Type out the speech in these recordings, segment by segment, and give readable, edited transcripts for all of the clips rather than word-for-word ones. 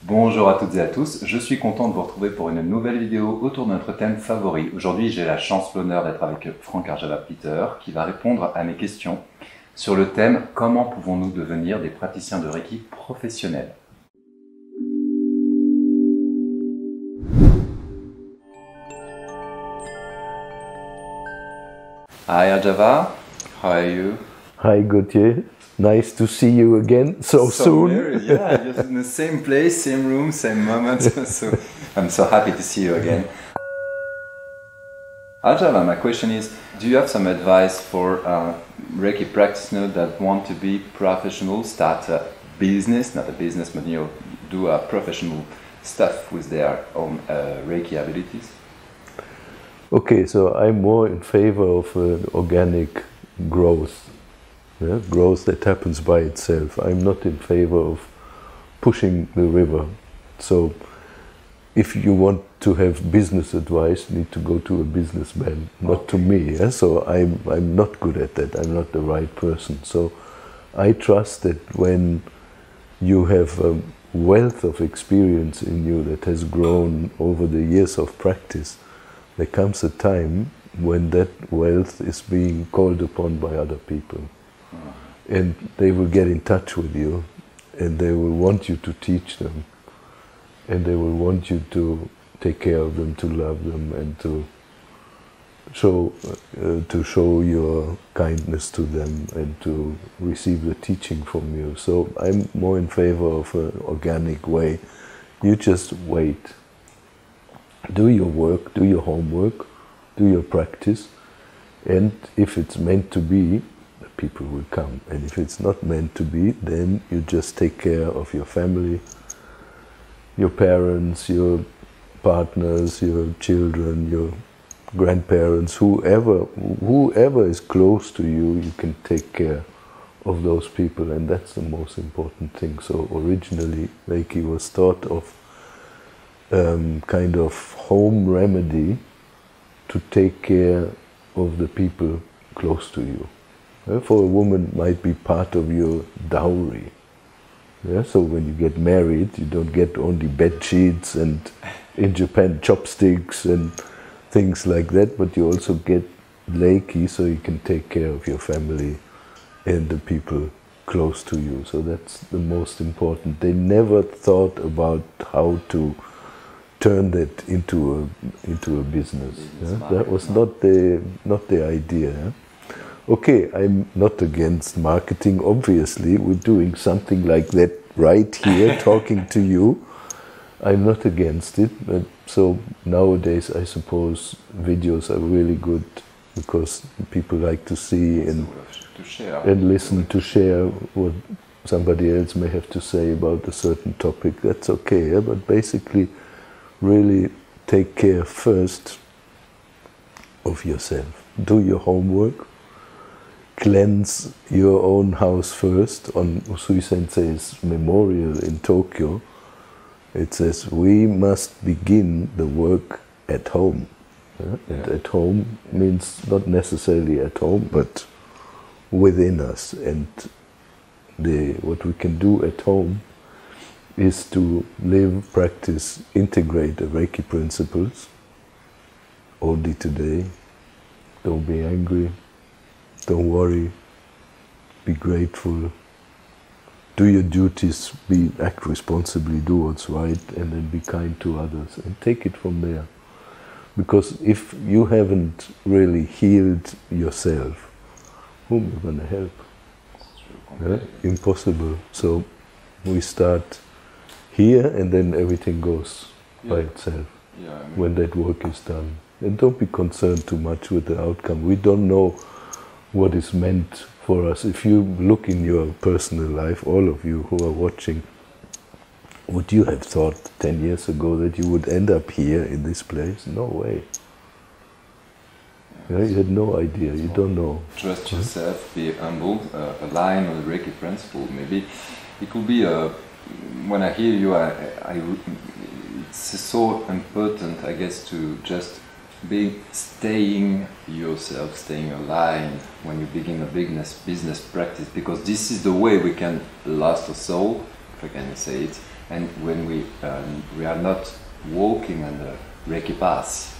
Bonjour à toutes et à tous, je suis content de vous retrouver pour une nouvelle vidéo autour de notre thème favori. Aujourd'hui, j'ai la chance, l'honneur d'être avec Franck Arjava-Peter qui va répondre à mes questions sur le thème « Comment pouvons-nous devenir des praticiens de Reiki professionnels ?» Hi Arjava, how are you? Hi Gauthier, nice to see you again so soon. Weird. Yeah, just in the same place, same room, same moment. So I'm so happy to see you again. Arjava, my question is, do you have some advice for Reiki practitioners that want to be professional, start a business, not a business, but do a professional stuff with their own Reiki abilities? Okay, so I'm more in favor of organic growth, growth that happens by itself. I'm not in favor of pushing the river. So if you want to have business advice, you need to go to a businessman, not to me. So I'm not good at that. I'm not the right person. So I trust that when you have a wealth of experience in you that has grown over the years of practice, there comes a time when that wealth is being called upon by other people. And they will get in touch with you, and they will want you to teach them, and they will want you to take care of them, to love them, and to show your kindness to them, and to receive the teaching from you. So I'm more in favor of an organic way. You just wait. Do your work, do your homework, do your practice, and if it's meant to be, the people will come. And if it's not meant to be, then you just take care of your family, your parents, your partners, your children, your grandparents, whoever is close to you, you can take care of those people, and that's the most important thing. So originally Reiki was thought of kind of home remedy to take care of the people close to you. For a woman, might be part of your dowry. So when you get married, you don't get only bed sheets and, in Japan, chopsticks and things like that, but you also get Reiki, so you can take care of your family and the people close to you. So that's the most important. They never thought about how to turn that into a business. That was not the idea. Okay, I'm not against marketing. Obviously, we're doing something like that right here, talking to you. I'm not against it. But so nowadays, I suppose videos are really good because people like to see and listen, to share what somebody else may have to say about a certain topic. That's okay. But basically, really take care first of yourself. Do your homework. Cleanse your own house first. On Usui Sensei's memorial in Tokyo, it says, we must begin the work at home. And at home means not necessarily at home, but within us. And what we can do at home is to live, practice, integrate the Reiki principles. Only today. Don't be angry. Don't worry. Be grateful. Do your duties. Act responsibly. Do what's right, and then be kind to others. And take it from there. Because if you haven't really healed yourself, whom are you going to help? Impossible. So we start here, and then everything goes by itself when that work is done. And don't be concerned too much with the outcome. We don't know what is meant for us. If you look in your personal life, all of you who are watching, would you have thought 10 years ago that you would end up here in this place? No way. You had no idea, you don't know. Trust yourself, be humble, align with the Reiki principle. Maybe it could be when I hear you, it's so important, I guess, to just staying yourself, staying aligned when you begin a business practice, because this is the way we can last our soul, if I can say it, And when we are not walking on the Reiki path,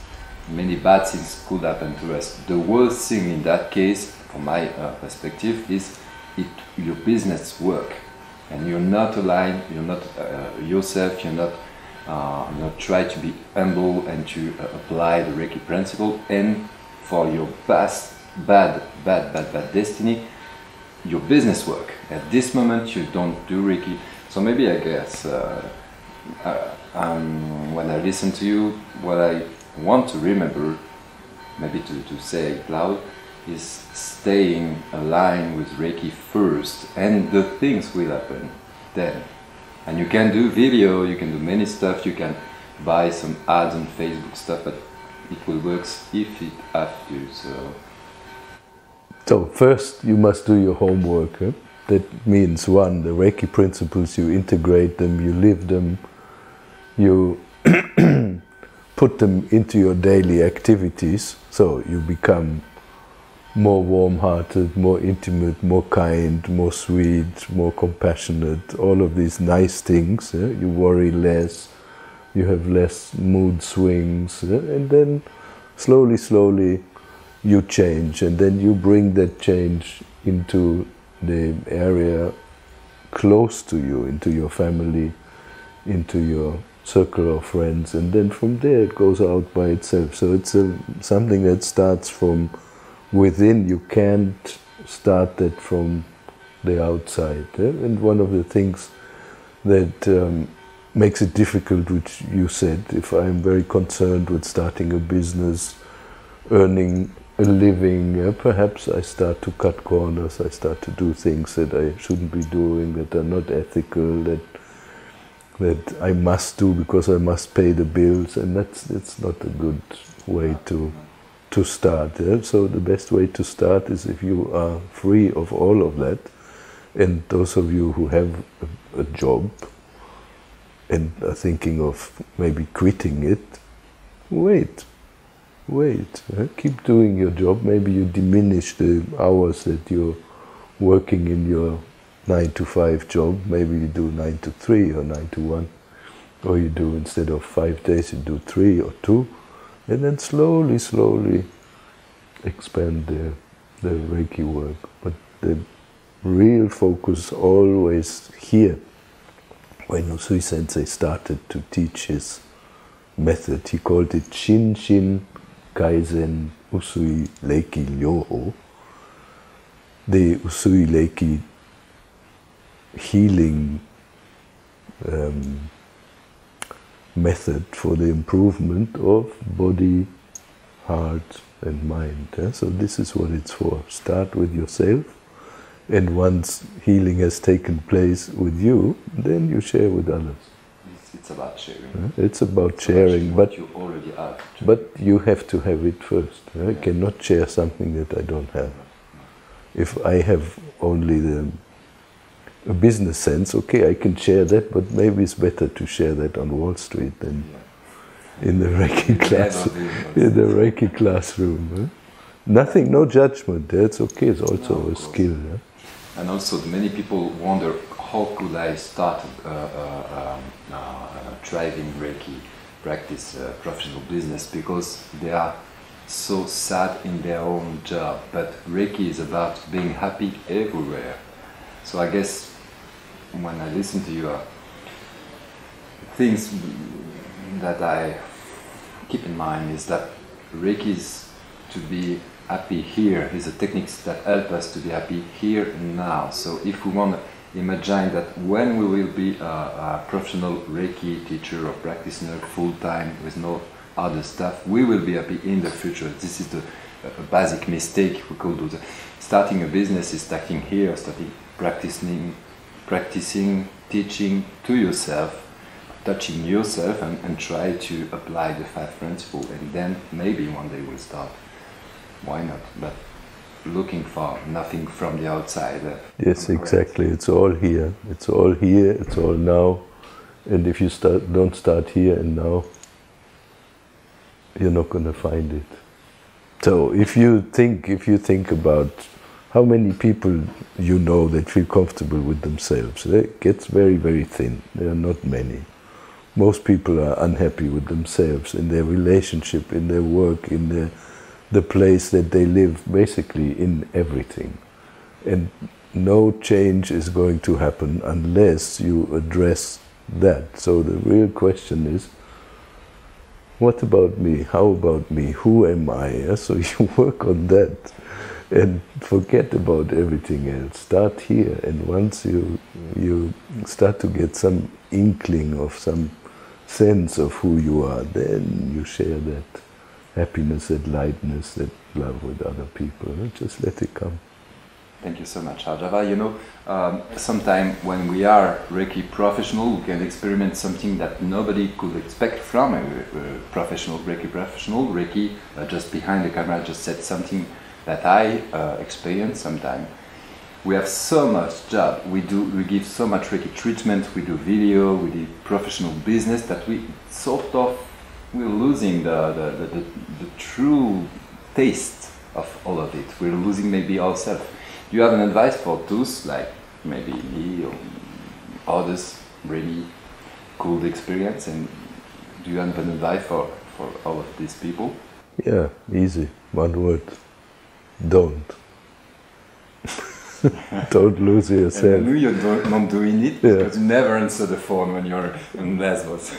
many bad things could happen to us. The worst thing in that case, from my perspective, is your business work, and you're not aligned, you're not yourself, you're not try to be humble and to apply the Reiki principle, and for your past bad destiny, your business work. At this moment you don't do Reiki. So maybe I guess when I listen to you, what I want to remember, maybe to say it loud, is staying aligned with Reiki first, and the things will happen then. And you can do video, you can do many stuff, you can buy some ads on Facebook stuff, but it will work if it has to. So first you must do your homework. That means, one, the Reiki principles, you integrate them, you live them, you put them into your daily activities, so you become more warm-hearted, more intimate, more kind, more sweet, more compassionate, all of these nice things. You worry less, you have less mood swings, and then slowly you change, and then you bring that change into the area close to you, into your family, into your circle of friends, and then from there it goes out by itself. So it's something that starts from within. You can't start that from the outside. And one of the things that makes it difficult, which you said, if I'm very concerned with starting a business, earning a living, perhaps I start to cut corners, I start to do things that I shouldn't be doing, that are not ethical, that I must do because I must pay the bills, and that's not a good way to start. So the best way to start is if you are free of all of that, and those of you who have a job and are thinking of maybe quitting it, wait, keep doing your job. Maybe you diminish the hours that you're working in your 9-to-5 job. Maybe you do 9-to-3 or 9-to-1, or you do, instead of 5 days, you do 3 or 2, and then slowly expand the Reiki work. But the real focus always here. When Usui Sensei started to teach his method, he called it Shin Kaizen Usui Reiki Ryoho, the Usui Reiki healing method for the improvement of body, heart and mind. So this is what it's for. Start with yourself, and once healing has taken place with you, then you share with others. It's about sharing. It's about sharing, but you already have. But you have to have it first. I cannot share something that I don't have. If I have only a business sense, okay, I can share that, but maybe it's better to share that on Wall Street than in the Reiki class, in the Reiki classroom. Nothing, no judgment. That's okay. It's also a skill. And also, many people wonder, how could I start driving Reiki practice, professional business, because they are so sad in their own job. But Reiki is about being happy everywhere. So I guess when I listen to you, things that I keep in mind is that Reiki is to be happy here, is a techniques that help us to be happy here and now. So if we want to imagine that when we will be a professional Reiki teacher or practitioner full-time with no other stuff, we will be happy in the future. This is the basic mistake we could do. Starting a business is starting here, starting practicing, teaching to yourself, touching yourself, and try to apply the 5 principles, and then maybe one day we'll start. Why not? But looking for nothing from the outside. Yes, exactly. It's all here. It's all here. It's all now. And if you don't start here and now, you're not going to find it. So if you think about How many people you know that feel comfortable with themselves? It gets very, very thin. There are not many. Most people are unhappy with themselves, in their relationship, in their work, in the place that they live, basically in everything. And no change is going to happen unless you address that. So the real question is, what about me? How about me? Who am I? So you work on that and forget about everything else. Start here, and once you start to get some inkling of some sense of who you are, then you share that happiness, that lightness, that love with other people. Just let it come. Thank you so much, Harjava. You know, sometimes when we are Reiki professional, we can experiment something that nobody could expect from a professional, Reiki professional. Reiki, just behind the camera, just said something that I experience sometimes. We have so much job, we give so much Reiki treatment, we do video, we do professional business, that we sort of, we're losing the true taste of all of it. We're losing maybe ourselves. Do you have an advice for those, like maybe me or others, really cool experience? And do you have an advice for all of these people? Yeah, easy. One word. Don't. Don't lose yourself. And I knew you're not doing it because you never answer the phone when you're in Lesbos.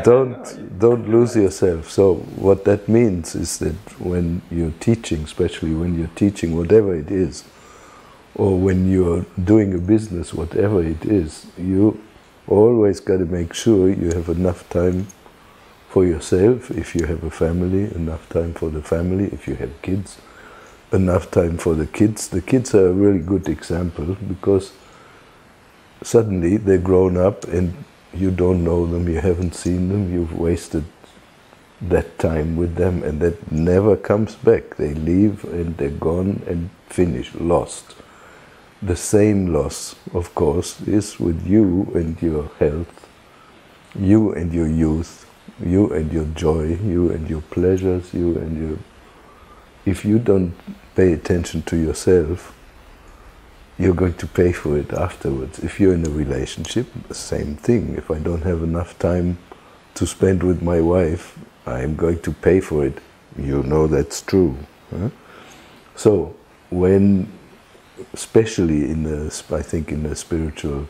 Don't lose yourself. So what that means is that when you're teaching, especially when you're teaching whatever it is, or when you're doing a business, whatever it is, you always got to make sure you have enough time for yourself, if you have a family, enough time for the family, if you have kids, enough time for the kids. The kids are a really good example because suddenly they're grown up and you don't know them, you haven't seen them, you've wasted that time with them, and that never comes back. They leave and they're gone and finished, lost. The same loss, of course, is with you and your health, you and your youth, you and your joy, you and your pleasures, you and your... If you don't pay attention to yourself, you're going to pay for it afterwards. If you're in a relationship, the same thing. If I don't have enough time to spend with my wife, I'm going to pay for it. You know that's true. Huh? So when, especially in the, I think in the spiritual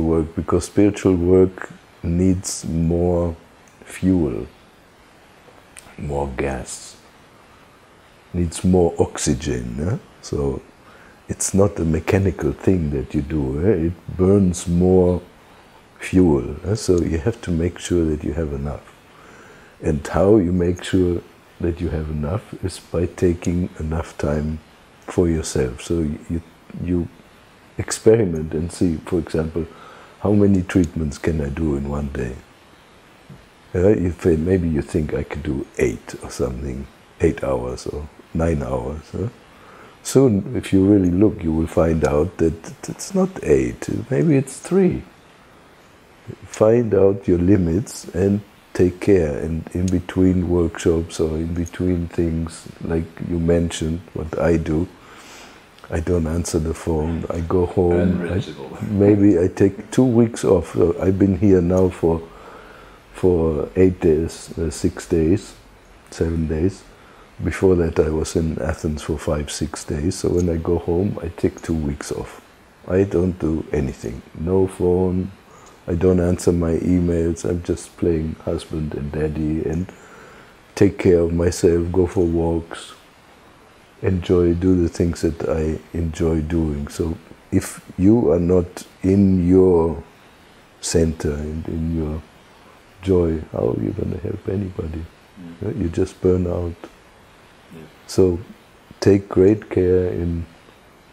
work, because spiritual work needs more fuel, more gas, needs more oxygen. Yeah? So it's not a mechanical thing that you do. It burns more fuel. So you have to make sure that you have enough. And how you make sure that you have enough is by taking enough time for yourself. So you experiment and see, for example, how many treatments can I do in one day? Maybe you think I could do 8 or something, 8 hours or 9 hours. Huh? Soon, if you really look, you will find out that it's not 8, maybe it's 3. Find out your limits and take care. And in between workshops or in between things, like you mentioned, what I do, I don't answer the phone, I go home, maybe I take 2 weeks off. So I've been here now for 8 days, 6 days, 7 days. Before that I was in Athens for 5-6 days, so when I go home I take 2 weeks off. I don't do anything, no phone, I don't answer my emails, I'm just playing husband and daddy and take care of myself, go for walks, do the things that I enjoy doing. So if you are not in your center and in your joy, how are you going to help anybody? Mm. You just burn out. Yeah. So take great care in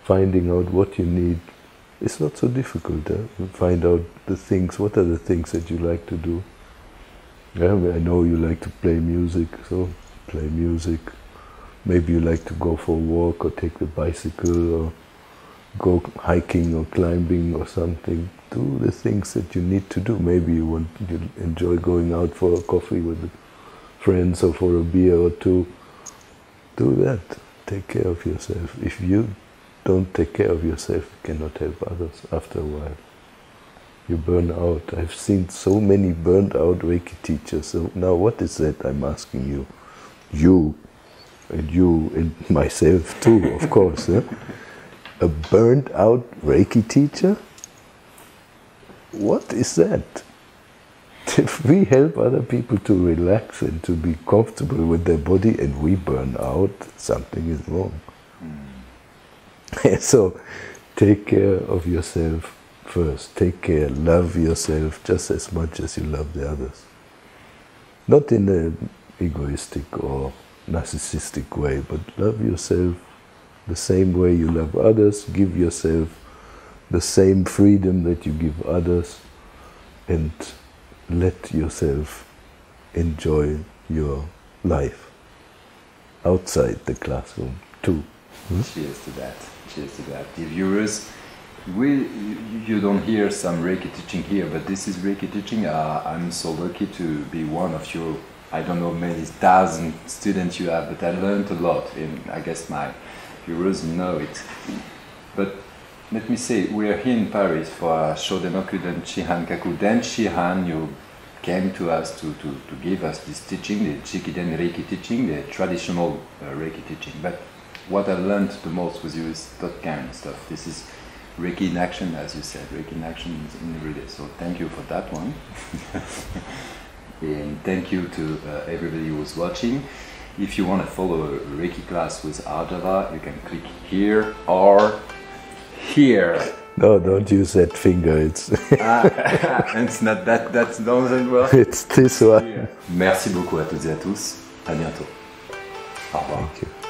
finding out what you need. It's not so difficult. Find out the things, what are the things that you like to do. I know you like to play music, so play music. Maybe you like to go for a walk or take the bicycle or go hiking or climbing or something. Do the things that you need to do. Maybe you enjoy going out for a coffee with friends or for a beer or two. Do that. take care of yourself. If you don't take care of yourself, you cannot help others after a while. You burn out. I've seen so many burned out Reiki teachers. So now what is that I'm asking you? You and myself too, of course. A burned out Reiki teacher? What is that? If we help other people to relax and to be comfortable with their body and we burn out, something is wrong. So take care of yourself first. Take care, love yourself just as much as you love the others. Not in an egoistic or narcissistic way, but love yourself the same way you love others. Give yourself the same freedom that you give others, and let yourself enjoy your life outside the classroom too. Cheers to that. Cheers to that. Dear viewers, you don't hear some Reiki teaching here, but this is Reiki teaching. I'm so lucky to be one of your, I don't know, many thousand students you have, but I learned a lot, and I guess my viewers know it. But let me say, we are here in Paris for Shoden-oku Den Shihan Kaku. Den Shihan, you came to us to give us this teaching, the Jikiden Reiki teaching, the traditional Reiki teaching. But what I learned the most with you is that kind of stuff. This is Reiki in action, as you said. Reiki in action is in every day. So thank you for that one. And thank you to everybody who was watching. If you want to follow a Reiki class with Ardava, you can click here or here. No, don't use that finger. It's it's not that doesn't work. It's this one. Merci beaucoup à toutes et à tous. À bientôt. Au revoir. Thank you.